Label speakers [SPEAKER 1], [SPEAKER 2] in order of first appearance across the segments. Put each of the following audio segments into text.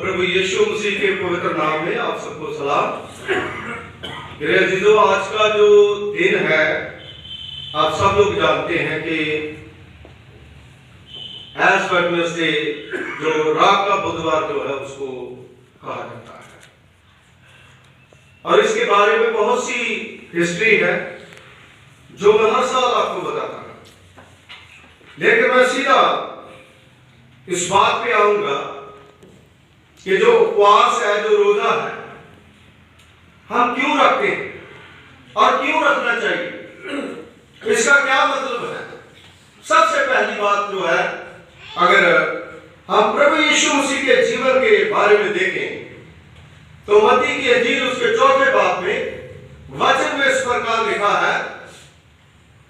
[SPEAKER 1] प्रभु यीशु मसीह के पवित्र नाम में आप सबको सलाम। मेरे अजीजों, आज का जो दिन है आप सब लोग जानते हैं कि एश वेडनेसडे, जो रात का बुधवार जो है उसको कहा जाता है, और इसके बारे में बहुत सी हिस्ट्री है जो मैं हर साल आपको बताता हूं। लेकिन मैं सीधा इस बात पे आऊंगा कि जो उपवास है, जो रोजा है, हम क्यों रखते हैं और क्यों रखना चाहिए, इसका क्या मतलब है। सबसे पहली बात जो है, अगर हम प्रभु यीशु मसीह के जीवन के बारे में देखें तो मत्ती की इंजील उसके 4वें बाब में वचन में इस प्रकार लिखा है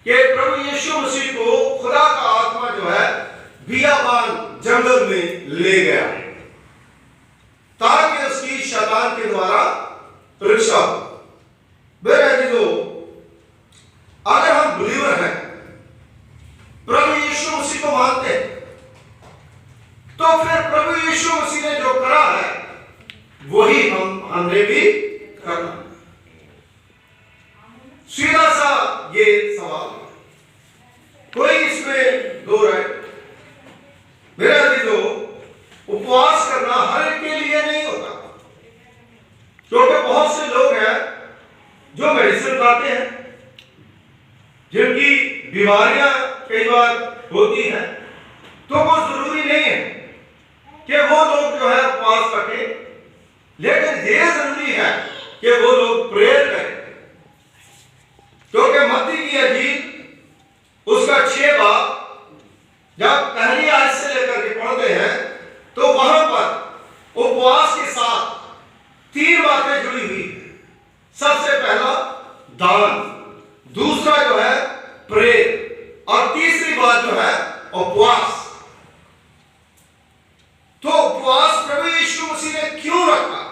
[SPEAKER 1] कि प्रभु यीशु मसीह को खुदा का आत्मा जो है बियाबान जंगल में ले गया ताकि उसकी शैतान के द्वारा परीक्षा हो। मेरे अजीजों, अगर हम बिलीवर हैं, प्रभु यीशु मसीह को मानते हैं, तो फिर प्रभु यीशु मसीह ने जो करा है वही हमने भी करना। सीधा सा ये सवाल, कोई इसमें दो राय। मेरे अजीजों, उपवास करना हर एक के लिए नहीं होता, क्योंकि बहुत से लोग हैं जो मेडिसिन खाते हैं, जिनकी बीमारियां कई बार होती हैं, तो वो जरूरी नहीं है कि वो लोग जो है उपवास रखें, लेकिन ये जरूरी है कि वो लोग प्रेयर करें, क्योंकि मत्ती की इंजील उसका 6 बाब जब पहली आयत से लेकर के पढ़ते हैं तो वहां पर उपवास के साथ 3 बातें जुड़ी हुई है। सबसे पहला दान, दूसरा जो है प्रेयर, और तीसरी बात जो है उपवास। तो उपवास प्रभु यीशु मसीह ने क्यों रखा?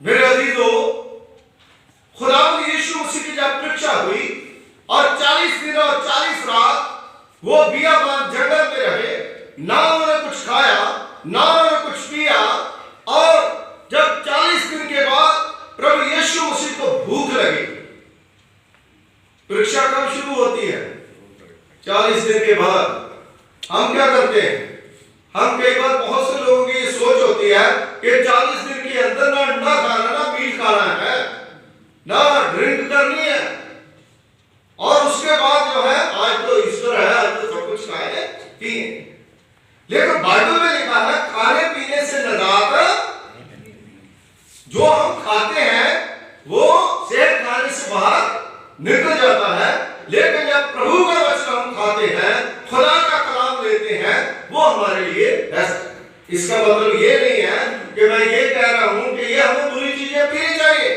[SPEAKER 1] मेरे अजीजों, खुदावंद यीशु मसीह की जब परीक्षा हुई और 40 दिन और 40 रात वो बियाबान जंगल में रहे, ना उन्होंने कुछ खाया ना उन्होंने कुछ पिया, और जब 40 दिन के बाद प्रभु यीशु मसीह को भूख लगी। परीक्षा कब शुरू होती है? 40 दिन के बाद। हम क्या करते हैं? हम कई बार, बहुत से लोगों की सोच होती है कि 40 दिन के अंदर ना अंडा खाना, ना मीट खाना है, ना ड्रिंक करनी है, और उसके बाद जो है आज तो ईस्टर है, आज तो सब कुछ खाए पिए। लेकिन बाइबल में लिखा है खाने पीने से निजात, जो हम खाते हैं वो सेहत खाने से बाहर निकल जाता है, लेकिन जब प्रभु का वचन हम खाते हैं, खुदा का कलाम लेते हैं, वो हमारे लिए बेस्ट है। इसका मतलब ये नहीं है कि मैं ये कह रहा हूं कि ये हमें बुरी चीजें पीनी चाहिए,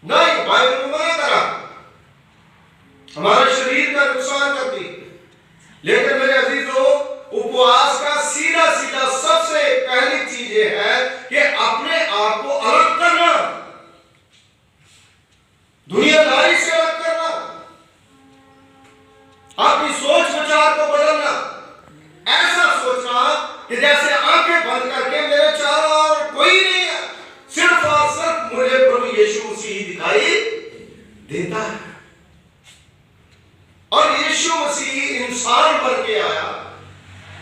[SPEAKER 1] नहीं, बाइबल में मना करा, हमारे शरीर का नुकसान करती। लेकिन मेरे अजीजों, उपवास का सीधा सीधा सबसे पहली चीज ये है कि अपने आप को अलग करना, दुनियादारी से अलग करना, अपनी सोच विचार को बदलना, ऐसा सोचना कि जैसे आंखें बंद करके मेरे चारों ओर कोई नहीं है, सिर्फ और सिर्फ मुझे प्रभु यीशु मसीह दिखाई देता है। और यीशु मसीह इंसान बन के आया,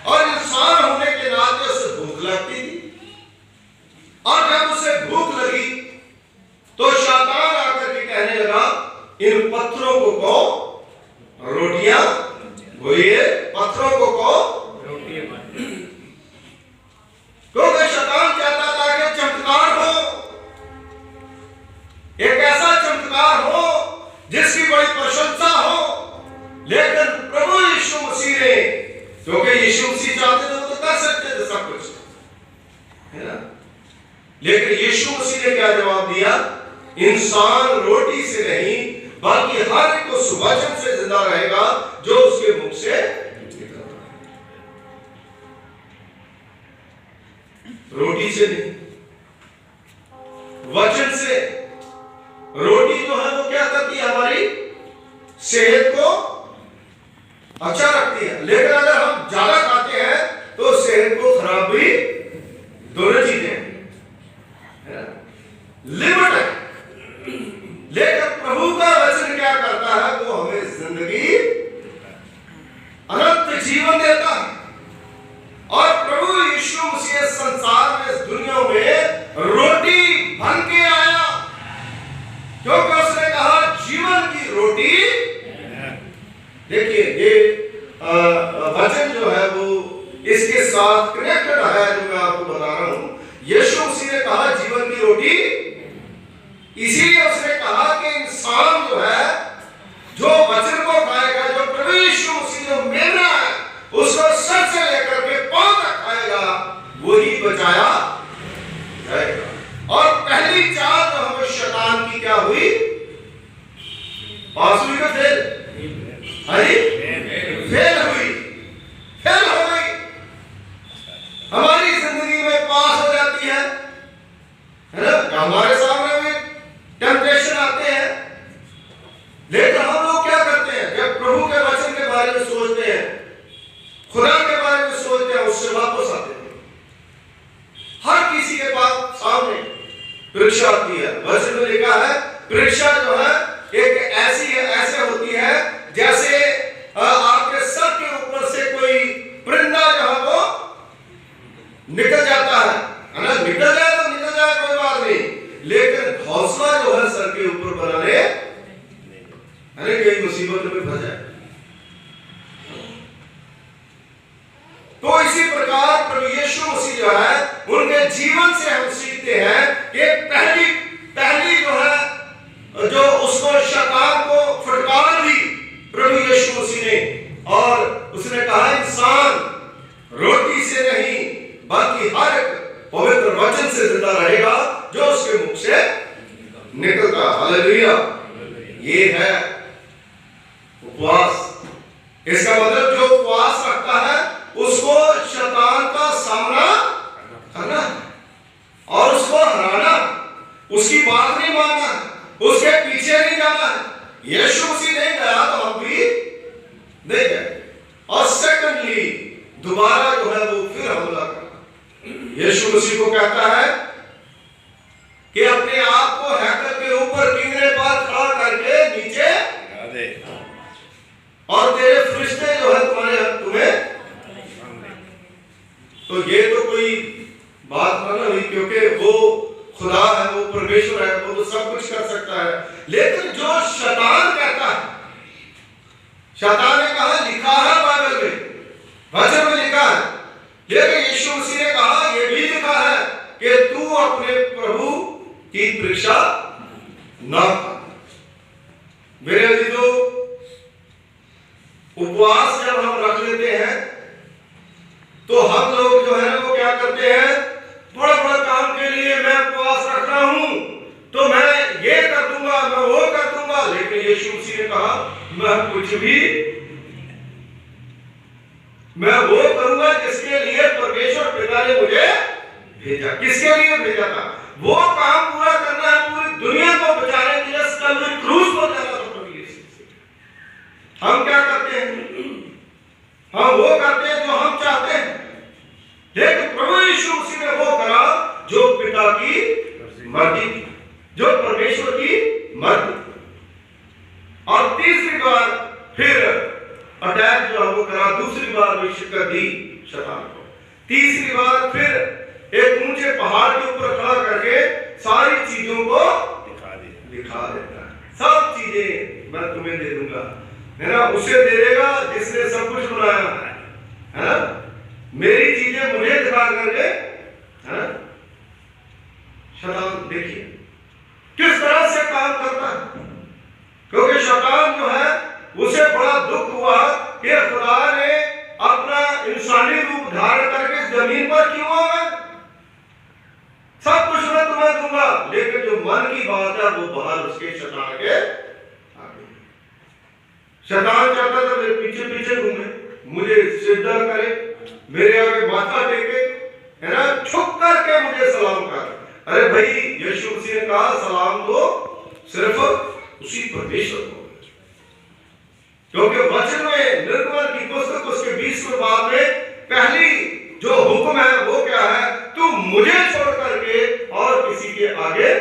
[SPEAKER 1] और इंसान होने के नाते उसे भूख लगती थी, और जब उसे भूख लगी तो शैतान आकर के कहने लगा, इन पत्थरों को कहो रोटियां, बोलिए पत्थरों को कहो रोटियां। क्योंकि शैतान चाहता था कि चमत्कार हो, एक ऐसा चमत्कार हो जिसकी बड़ी प्रशंसा हो, लेकिन प्रभु यीशु मसीह ने, क्योंकि यीशु मसीह चाहते थे तो कर सकते थे सब कुछ, है ना, लेकिन यीशु मसीह ने क्या जवाब दिया? इंसान रोटी से नहीं बल्कि हर एक उस वचन से जिंदा रहेगा जो उसके मुख से निकलता है। रोटी से नहीं, वचन से। रोटी जो है वो क्या करती है? हमारी सेहत को अच्छा रखती है, लेकिन अगर हम ज्यादा खाते हैं तो सेहत को खराब भी जो मैं आपको बता रहा हूं, यीशु मसीह ने कहा जीवन की रोटी, इसीलिए उसने कहा कि इंसान जो है, जो वचन को खाएगा, जो प्रभु यीशु मसीह जो मेमना है उसको सर से लेकर के पांव तक खाएगा, वही बचाया जाएगा। और पहली चाल जो हमें शैतान की क्या हुई? पास हुई का फेल, फेल हुई, फेल हो गई। हमारी जिंदगी में पास हो जाती है ना? हमारे सामने भी टेम्पटेशन आते हैं, लेकिन हम लोग क्या करते हैं? जब प्रभु के वचन के बारे में सोचते हैं, खुदा के बारे में सोचते हैं, उससे वापस आते हैं। हर किसी के पास सामने परीक्षा आती है। वचन में लिखा है परीक्षा जो है एक ऐसे होती है जैसे आपके सर के ऊपर से कोई परिंदा जो है वो निकल जाता है ना? निकल जाए तो निकल जाए, कोई बात नहीं, लेकिन घोंसला जो है सर के ऊपर बनाने कई मुसीबत में फंस जाए। तो इसी प्रकार प्रभु यीशु मसीह जो है, उनके जीवन से हम सीखते हैं कि पहली जो है, जो उसको शैतान को फटकार दी प्रभु यीशु मसीह ने, और उसने कहा इंसान रोटी से नहीं बल्कि हर एक पवित्र वचन से जिंदा रहेगा जो उसके मुख से निकलता। हालेलुया। ये है उपवास। इसका मतलब जो उपवास रखता है उसको शैतान का सामना करना और उसको हराना, उसकी बात नहीं मानना, उसके पीछे नहीं जाना है। यीशु मसीह नहीं गया तो हम भी नहीं गए। और सेकंडली दोबारा जो है वो फिर हमला करना। यीशु मसीह को कहता है कि अपने आप को हैकल के ऊपर किंगरे पर खड़ा करके नीचे दे, और तेरे फरिश्ते जो है तुम्हें। तो ये तो कोई बात नहीं, क्योंकि वो खुदा है, वो परमेश्वर है, वो तो सब कुछ कर सकता है। लेकिन जो शैतान कहता है, शैतान ने कहा लिखा है बाइबल में, वचन में लिखा है, लेकिन यीशु मसीह ने कहा यह भी लिखा है कि तू अपने प्रभु की परीक्षा न कर। मेरे अजीजों, उपवास जब हम रख लेते हैं तो हम लोग जो है ना वो क्या करते हैं? बड़ा बड़ा काम के लिए मैं उपवास रख रहा हूं तो मैं ये कर दूंगा, मैं वो कर दूंगा। लेकिन यीशु मसीह ने कहा मैं कुछ भी, मैं वो करूंगा जिसके लिए परमेश्वर पिता ने मुझे भेजा। किसके लिए भेजा था? वो काम पूरा करना है, पूरी दुनिया को बचाने के लिए कल्वरी क्रूस पर जाना था। हम क्या करते हैं? हम वो करते हैं जो हम चाहते हैं, लेकिन प्रभु यीशु मसीह ने वो करा जो पिता की मर्जी थी, जो परमेश्वर की मर्जी थी। और तीसरी बार फिर अटैक जो है वो करा, दूसरी बार भी शिकस्त दी शैतान को। तीसरी बार फिर एक ऊंचे पहाड़ के ऊपर खड़ा करके सारी चीजों को दिखा देता है। सब चीजें मैं तुम्हें दे दूंगा, है ना? उसे दे देगा जिसने सब कुछ बनाया है ना? मेरी चीजें मुझे दिखा करके, है ना? शैतान देखिए किस तरह से काम करता है, क्योंकि शैतान जो है उसे बड़ा दुख हुआ कि खुदा ने अपना इंसानी रूप धारण करके इस जमीन पर क्यों आया? सब कुछ मैं तुम्हें दूंगा, लेकिन जो मन की बात है वो बाहर उसके शैतान के आगे। शैतान चाहता था मेरे पीछे पीछे घूमे, मुझे सिजदा करे, मेरे आगे माथा टेके, है ना, झुक करके मुझे सलाम कर। अरे भाई, यीशु मसीह ने कहा सलाम दो सिर्फ उसी परमेश्वर को, क्योंकि वचन में निर्गमन की पुस्तक उसके 20वें बाब में पहली जो हुक्म है वो क्या है? तू मुझे छोड़ करके और किसी के आगे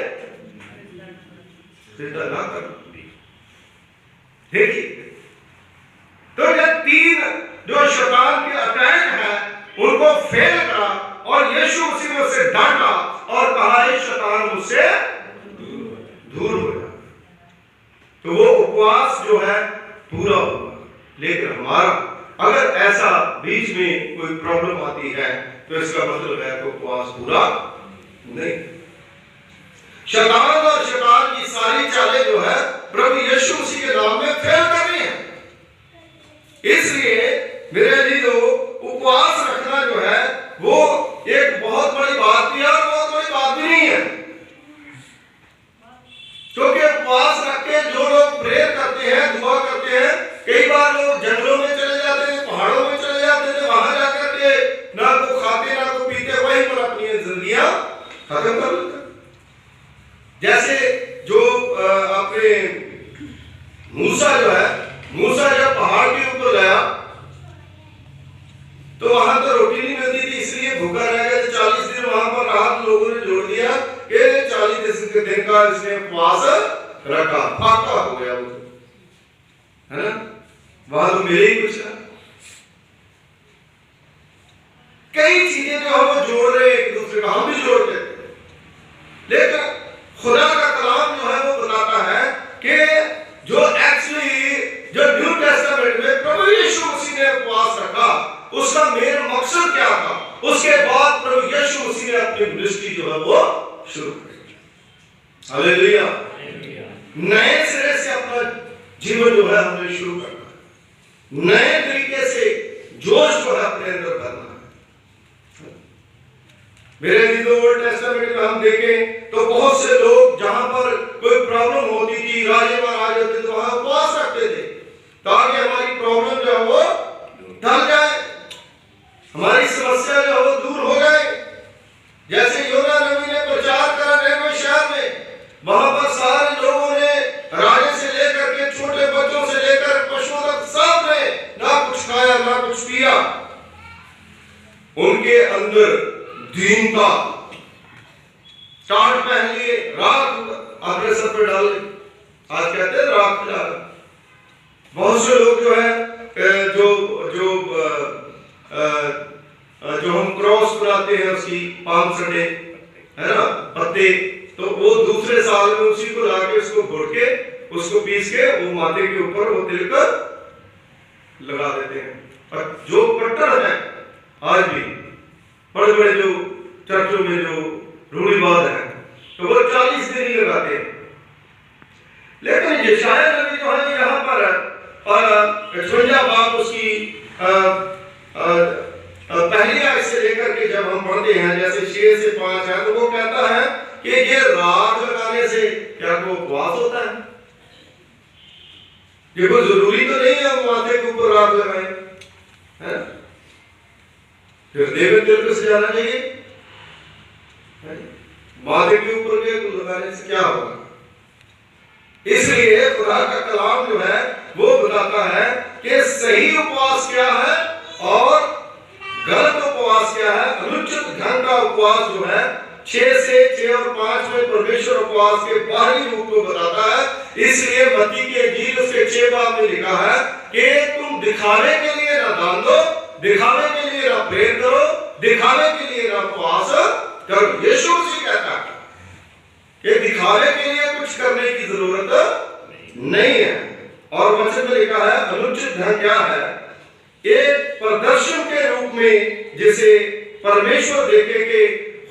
[SPEAKER 1] सिजदा ना कर। देखिए, तो ये तीन जो शैतान के अटैक है उनको फेल करा और यीशु मसीह ने उसे डांटा और कहा हे शैतान मुझसे दूर हो जा। तो वो उपवास जो है पूरा हुआ, लेकिन हमारा अगर ऐसा बीच में कोई प्रॉब्लम आती है तो इसका मतलब है कि उपवास पूरा नहीं। शैतान और शैतान की सारी चालें जो है प्रभु यीशु मसीह के नाम में फेल करनी है। इसलिए मेरे अजीजों, उपवास रखना जो है वो एक बहुत बड़ी बात भी है और बहुत बड़ी बात भी नहीं है। क्योंकि उपवास रख के जो लोग प्रेयर करते हैं, दुआ करते हैं, कई बार लोग जंगलों में चले जाते हैं, पहाड़ों में चले जाते हैं, वहां जाकर के ना को खाते ना को पीते, वहीं पर अपनी जिंदगियां खत्म कर लेते। जैसे जो अपने मूसा जो है, मूसा जब पहाड़ के ऊपर गया तो वहां तो रोटी नहीं मिलती थी, इसलिए भूखा रह गया। 40 दिन वहां पर रहा, लोगों ने जोड़ दिया कि 40 दिन का इसने उपवास रखा, पाका हो गया वो, है ना। वहां तो मिले ही कुछ है। कई चीजें जो है वो जोड़ रहे एक दूसरे का, हम भी जोड़ते हैं, लेकिन खुदा का कलाम जो है वो बताता है कि जो एक्चुअली जो न्यू टेस्टामेंट में प्रभु यीशु मसीह ने उपवास रखा, उसका मेन मकसद क्या था। उसके बाद प्रभु यीशु मसीह ने अपनी मिनिस्ट्री जो है वो शुरू की। हालेलुया। नए सिरे से अपना जीवन जो है हमें शुरू करना है, नए तरीके से जोश जो है अपने अंदर करना है। मेरे ओल्ड टेस्टामेंट में हम देखें तो बहुत से लोग जहां पर कोई प्रॉब्लम होती थी, राजे महाराज होते तो वहां उपवास रखते थे ताकि हमारी प्रॉब्लम जो है वो टल जाए, हमारी समस्या जो है वो दूर हो जाए। जैसे योना नबी ने प्रचार करा निनवे शहर में, वहां पर सारे लोगों ने, राजे से लेकर के छोटे बच्चों से लेकर पशुओं तक, सब ने ना कुछ खाया ना कुछ पिया। उनके अंदर दीनता, टाट पहन लिए, राख अपने सर पर डाल ली, आज कहते हैं राख डाल। बहुत से लोग जो है जो हम क्रॉस बनाते हैं उसकी 5 संडे, है ना, पत्ते, तो वो दूसरे साल में उसी को लाके उसको घोट के उसको पीस के वो माथे के ऊपर वो तिलक लगा देते हैं। और जो कट्टर है आज भी बड़े बड़े जो चर्चों में जो रूढ़िवाद है तो वो 40 दिन ही लगाते हैं। लेकिन यशायाह नबी जो है यहाँ पर 56 बाब उसकी पहली आयत से लेकर के जब हम पढ़ते हैं, जैसे 6 से 5 है, तो वो कहता है कि ये राख लगाने से क्या कोई उपवास होता है? ये कोई जरूरी तो नहीं है हम माथे के ऊपर राख लगाएं, है? फिर देव तिलक से जाना चाहिए, माथे के ऊपर के लगाने से क्या होगा? इसलिए खुदा का कलाम जो है वो बताता है कि सही उपवास क्या है और गलत उपवास क्या है। अनुचित ढंग का उपवास जो है 6 और 5 में परमेश्वर उपवास के बाहरी रूप को बताता है। इसलिए मत्ती की इंजील उसके 6 बाब में लिखा है कि तुम दिखावे के लिए ना दान दो, दिखावे के लिए ना प्रेयर करो, दिखावे के लिए ना उपवास करो। यीशु मसीह कहता है कि दिखावे के लिए कुछ करने की जरूरत नहीं है। और वचन में लिखा है अनुचित ढंग क्या है? एक प्रदर्शन के रूप में जिसे परमेश्वर देखे कि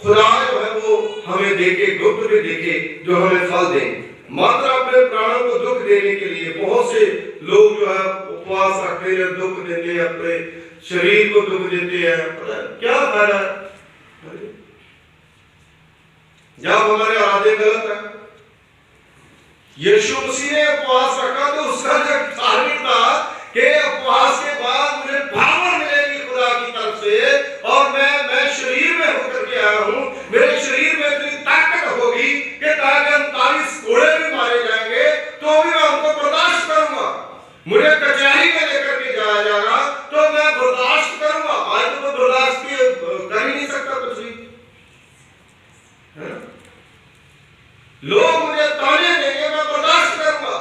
[SPEAKER 1] खुदा जो है वो हमें देखे, गुप्त में देखे, जो हमें फल दे। मात्र अपने प्राणों को दुख देने के लिए बहुत से लोग जो है उपवास रखते हैं, दुख देते हैं, अपने शरीर को दुख देते हैं। क्या फायदा? जब हमारे आराधे गलत है। यीशु मसीह ने उपवास रखा तो उसका जो टारगेट था कि उपवास के बाद मुझे पावर मिलेगी खुदा की तरफ से, और मैं शरीर में होकर के आया हूं, मेरे शरीर में इतनी ताकत होगी कि ताकि 39 घोड़े भी मारे जाएंगे तो भी मैं उनको बर्दाश्त करूंगा। मुझे कचहरी में लेकर के जाया जाएगा तो मैं बर्दाश्त करूंगा। आज तो मैं बर्दाश्त कर ही नहीं सकता कुछ भी। लोग मुझे ताने देंगे, मैं बर्दाश्त करूंगा।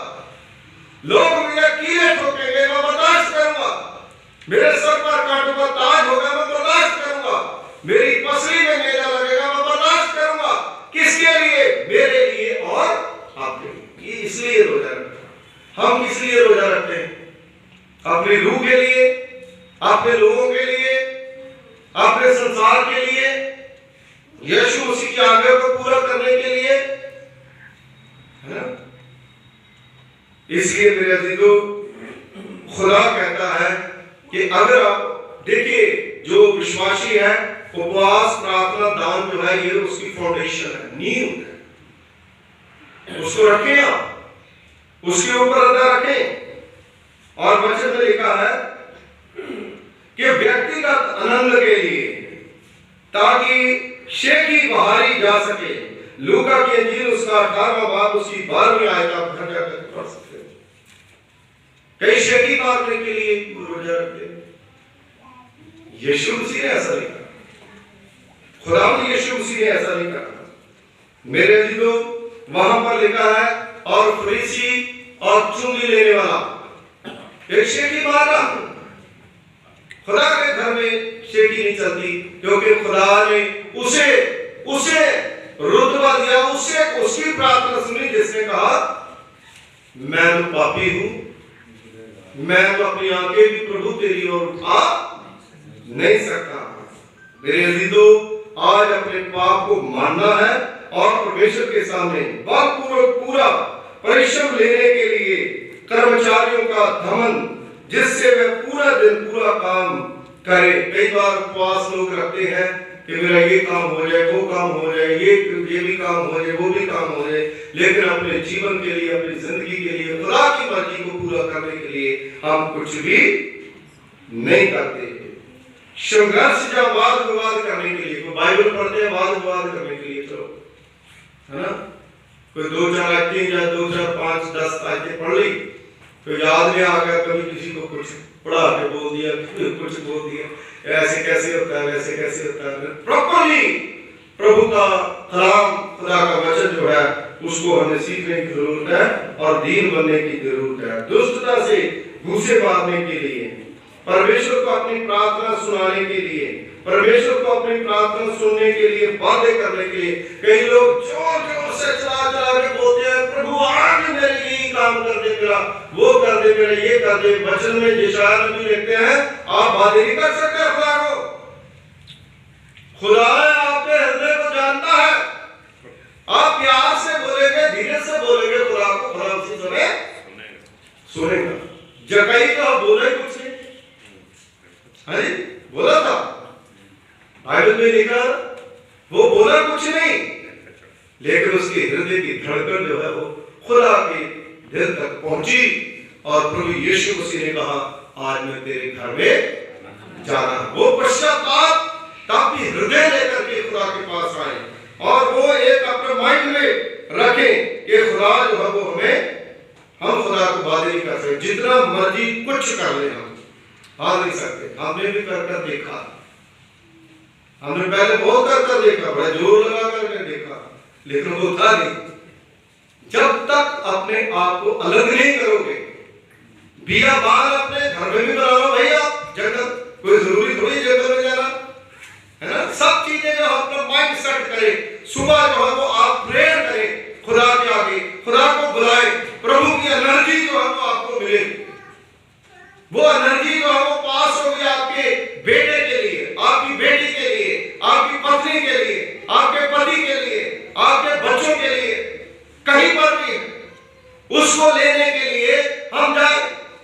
[SPEAKER 1] लोग मुझे कीले ठोकेंगे, मैं बर्दाश्त करूंगा। मेरे सर पर कांटों का ताज होगा, मैं बर्दाश्त करूंगा। मेरी पसली में मेला लगेगा, मैं बर्दाश्त करूंगा। किसके लिए? मेरे लिए और आपके लिए। ये इसलिए रोजा रखते हैं। हम किस लिए रोजा रखते हैं? अपनी रूह के लिए, अपने लोगों के लिए, अपने संसार के लिए, यीशु मसीह की आज्ञा को पूरा करने के लिए, है ना। इसलिए मेरे अजीजों, खुदा कहता है कि अगर आप देखिए, जो विश्वासी है, उपवास, प्रार्थना, दान जो है, ये उसकी फाउंडेशन है, नींव है। उसको रखें आप, उसके ऊपर अदा रखें। और वचन में लिखा है कि व्यक्तिगत आनंद के लिए, ताकि शेखी बहारी जा सके। लूका की इंजील उसका 18वां बाब उसकी 12वीं आयत आप घर जाकर पढ़ सकते हो। कई शेखी मारने के लिए रोजा रखते। यीशु मसीह ने ऐसा नहीं कहा, खुदा ने यीशु मसीह ने ऐसा नहीं कहा। मेरे अजीजों, वहां पर लिखा है, और फरीसी और चुंगी लेने वाला एक शेखी मार रहा। खुदा के घर में शेखी नहीं चलती, क्योंकि खुदा ने उसे रुतबा दिया, उसकी प्रार्थना सुनी, जिसने कहा मैं तो पापी हूं, मैं तो अपनी आंखें भी प्रभु तेरी ओर उठा नहीं सकता। मेरे अजीजों, आज अपने पाप को मानना है और परमेश्वर के सामने पूरा परिश्रम लेने के लिए कर्मचारियों का धमन, जिससे वे पूरा दिन पूरा काम करे। कई बार उपवास लोग रखते हैं कि मेरा ये काम हो जाए, वो काम हो जाए, ये भी काम हो जाए, वो भी काम हो जाए, लेकिन अपने जीवन के लिए, अपनी जिंदगी के लिए, खुदा की मर्जी को पूरा करने के लिए हम कुछ भी नहीं करते। संघर्ष या वाद विवाद करने के लिए, कोई बाइबल पढ़ते हैं वाद विवाद करने के लिए, चलो, है ना, कोई 2-4 आयतें या 2-4-5-10 आयतें पढ़ ली, तो याद में आ गया, कभी किसी को कुछ पढ़ा के बोल दिया, कुछ बोल दिया, ऐसे कैसे होता है, वैसे कैसे होता है। प्रॉपर्ली प्रभु का कलाम, खुदा का वचन जो है, उसको हमें सीखने की जरूरत है और दीन बनने की जरूरत है। दुष्टता से घूसे मारने के लिए, परमेश्वर को अपनी प्रार्थना सुनाने के लिए, परमेश्वर को अपनी प्रार्थना सुनने के लिए, बातें करने के लिए, कई लोग जोर-जोर से चला के बोलते हैं, प्रभु आज मेरे ये काम कर दे, मेरा वो कर दे, मेरा ये कर दे। वचन में यशायाह नबी लिखते हैं, आप बातें नहीं कर सकते खुदा को। खुदा आपके हृदय को जानता है। आप प्यार से बोलेंगे, धीरे से बोलेंगे खुदा को, खुदा उसी समय सुनेगा। जकई तो बोले कुछ नहीं, हाँ जी, बोला था, बाइबल में लिखा, वो बोला कुछ नहीं, लेकिन उसके हृदय की धड़कन जो है वो खुदा के दिल तक पहुंची, और प्रभु यीशु मसीह ने कहा, आज मैं तेरे घर में जाना। वो पश्चाताप ताकि हृदय लेकर के खुदा के पास आए, और वो एक अपने माइंड में रखें कि खुदा जो है वो हम खुदा को बात नहीं कर सकते, जितना मर्जी कुछ कर ले, हम हार नहीं सकते। हमने भी कर देखा, हमने पहले बहुत कर देखा, बड़ा जोर लगा करके देखा, लेकिन वो था नहीं। जब तक अपने आप को अलग नहीं करोगे, बिया बाल अपने घर में भी बना लो भाई, आप जंगल, कोई जरूरी थोड़ी जंगल में जाना है ना। सब चीजें जो अपना माइंड सेट करें, सुबह जो है वो आप प्रेयर करें खुदा के आगे, खुदा को बुलाएं, प्रभु की एनर्जी जो है वो आपको मिले। वो एनर्जी जो है वो पास होगी आपके बेटे के लिए, आपकी बेटी के लिए, आपकी पत्नी के लिए, आपके पति के लिए, आपके बच्चों के लिए, कहीं पर भी उसको लेने के लिए हम जाए।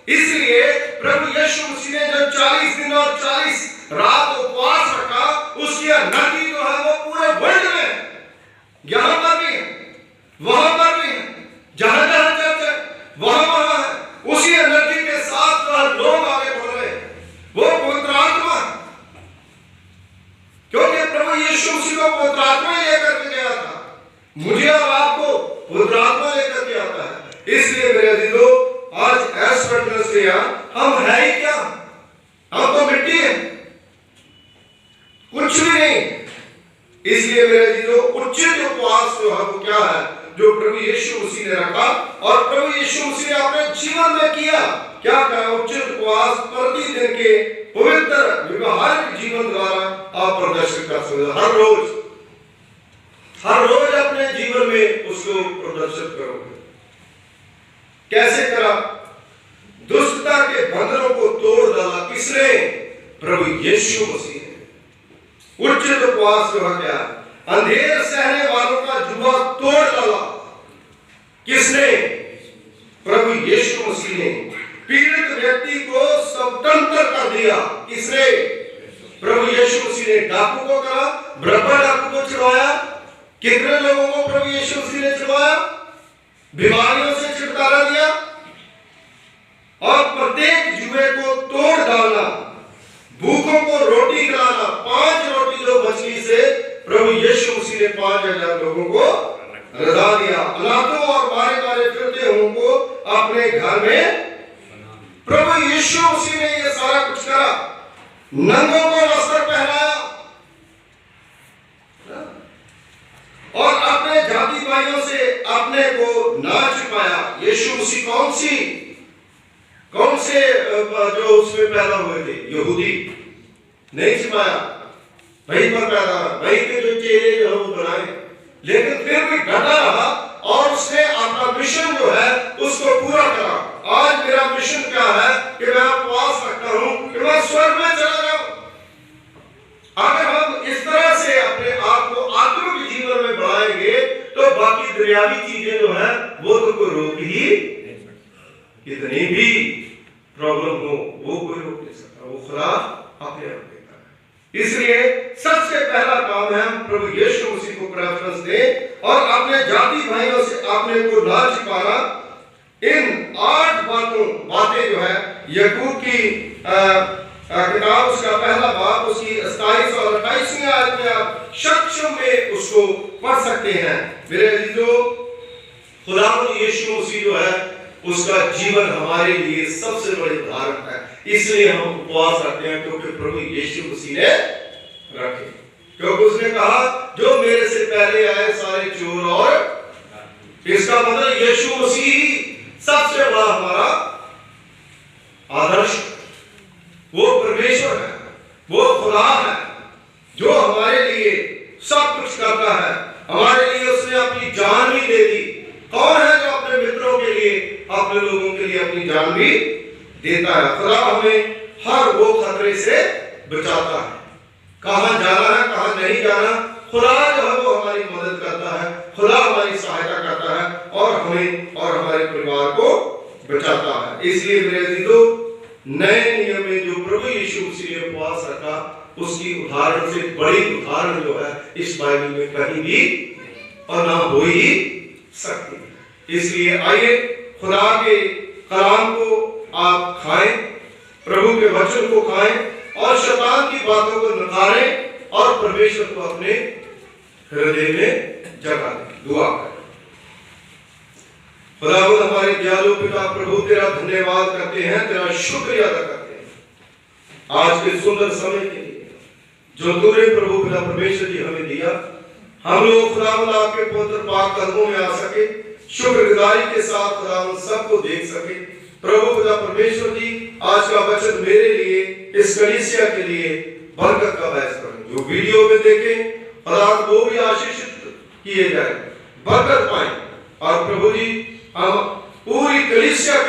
[SPEAKER 1] इसलिए प्रभु यीशु मसीह ने जो 40 दिन और 40 रात उपवास रखा, उसकी एनर्जी जो है वो पूरे वर्ल्ड में, यहां पर भी है, वहां पर भी है, जहां जहां चर्च है वहां है, उसी एनर्जी के साथ लोग आगे बढ़ रहे हैं। वो पवित्र आत्मा, क्योंकि प्रभु यीशु मसीह को पवित्र आत्मा लेकर के गया था, मुझे और आपको पवित्र आत्मा लेकर के आता है। इसलिए मेरे अजीजों, आज हम है ही क्या, हम तो मिट्टी है, कुछ भी नहीं। इसलिए मेरे अजीजों, उचित उपवास जो है वो क्या है, जो प्रभु यीशु मसीह ने रखा, और प्रभु यीशु मसीह ने अपने जीवन में किया। क्या कहा? उचित उपवास प्रतिदिन के पवित्र व्यवहारिक जीवन द्वारा आप प्रदर्शित कर सकते हो। हर रोज अपने जीवन में उसको प्रदर्शित करोगे। कैसे करा? दुष्टता के बंधनों को तोड़ डाला। किसने? प्रभु यीशु मसीह ने उचित उपवास जो है क्या, अंधेर सहने वालों का जुआ तोड़ डाला। किसने? प्रभु यीशु मसीह ने। पीड़ित व्यक्ति को स्वतंत्र कर दिया। किसने? प्रभु यीशु मसीह ने। डाकू को करा, बरअब्बा डाकू को छुड़वाया। कितने लोगों को प्रभु यीशु मसीह ने छुड़वाया? बीमारियों से छुटकारा दिया और प्रत्येक जुए को तोड़ डालना, भूखों को रोटी खिलाना। 5 रोटी 2 मछली से प्रभु यीशु मसीह ने 5000 लोगों को रजा दिया। अनाथों और मारे फिरते हुओं को अपने घर में प्रभु यीशु मसीह ने ये सारा कुछ करा। नंगों को वस्त्र पहनाया और अपने जाति भाइयों से अपने को ना छिपाया। यीशु मसीह कौन से जो उसमें पैदा हुए थे, यहूदी, नहीं छिपाया, वहीं पर पैदा, वहीं के जो चेले जो है वो बनाए, लेकिन फिर भी डटा रहा और उसने अपना मिशन जो है उसको पूरा करा। आज मेरा मिशन क्या है कि मैं उपवास रखता हूं कि मैं स्वर्ग में चला जाऊं। अगर हम इस तरह से अपने आप को आत्मिक जीवन में बढ़ाएंगे तो बाकी दुनियावी चीजें जो है वो तो कोई रोक ही, कितनी भी प्रॉब्लम हो वो कोई रोक नहीं सकता, वो खुदा अपने आप देता है। इसलिए सबसे पहला काम है प्रभु यीशु मसीह को प्रेफरेंस दें और अपने जाति भाइयों से अपने को ना छिपाना। इन 8 बातें जो है याकूब की किताब उसका पहला बाब उसकी 27 और 28वीं आयत में आप सक्षम में उसको पढ़ सकते हैं। मेरे अजीजों, खुदावंद यीशु मसीह जो है उसका जीवन हमारे लिए सबसे बड़े उदाहरण है। इसलिए हम उपवास रखते हैं क्योंकि प्रभु यीशु मसीह ने रखे। क्योंकि उसने कहा जो मेरे से पहले आए सारे चोर, और इसका मतलब यीशु मसीह सबसे बड़ा हमारा आदर्श, वो परमेश्वर है, वो खुदा है जो हमारे लिए सब कुछ करता है। हमारे लिए उसने अपनी जान भी दे दी। कौन है जो अपने मित्रों के लिए, अपने लोगों के लिए अपनी जान भी देता है? खुदा हमें हर वो खतरे से बचाता है। कहां जाना है, कहां नहीं जाना, खुदा जो है वो हमारी मदद करता है, खुदा हमारी सहायता करता है और हमें और हमारे परिवार को बचाता है। इसलिए मेरे अजीजों, नए नियम में जो प्रभु यीशु मसीह ने उपवास रखा उसकी उदाहरण से बड़ी उदाहरण जो है इस बाइबल में कहीं भी और ना हो ही सकती। इसलिए आइए खुदा के कलाम को आप खाएं, प्रभु के वचन को खाएं और शैतान की बातों को नकारें और परमेश्वर को अपने हृदय में जगा दें। दुआ करें। खुदावंद हमारे दयालु पिता प्रभु, तेरा धन्यवाद करते हैं, तेरा शुक्रिया अदा करते हैं आज के सुंदर समय के लिए जो तूने प्रभु पिता परमेश्वर जी हमें दिया। हम लोग खुदावंद आपके पवित्र पाक कदमों में आ सके, शुक्रगुजारी के साथ खुदावंद सबको देख सके। प्रभु पिता परमेश्वर जी, आज का वचन मेरे लिए, इस कलीसिया के लिए बरकत का बायस करें। जो वीडियो में देखें खुदावंद वो भी आशीषित किए जाए, बरकत पाए और प्रभु जी हम पूरी कलीसिया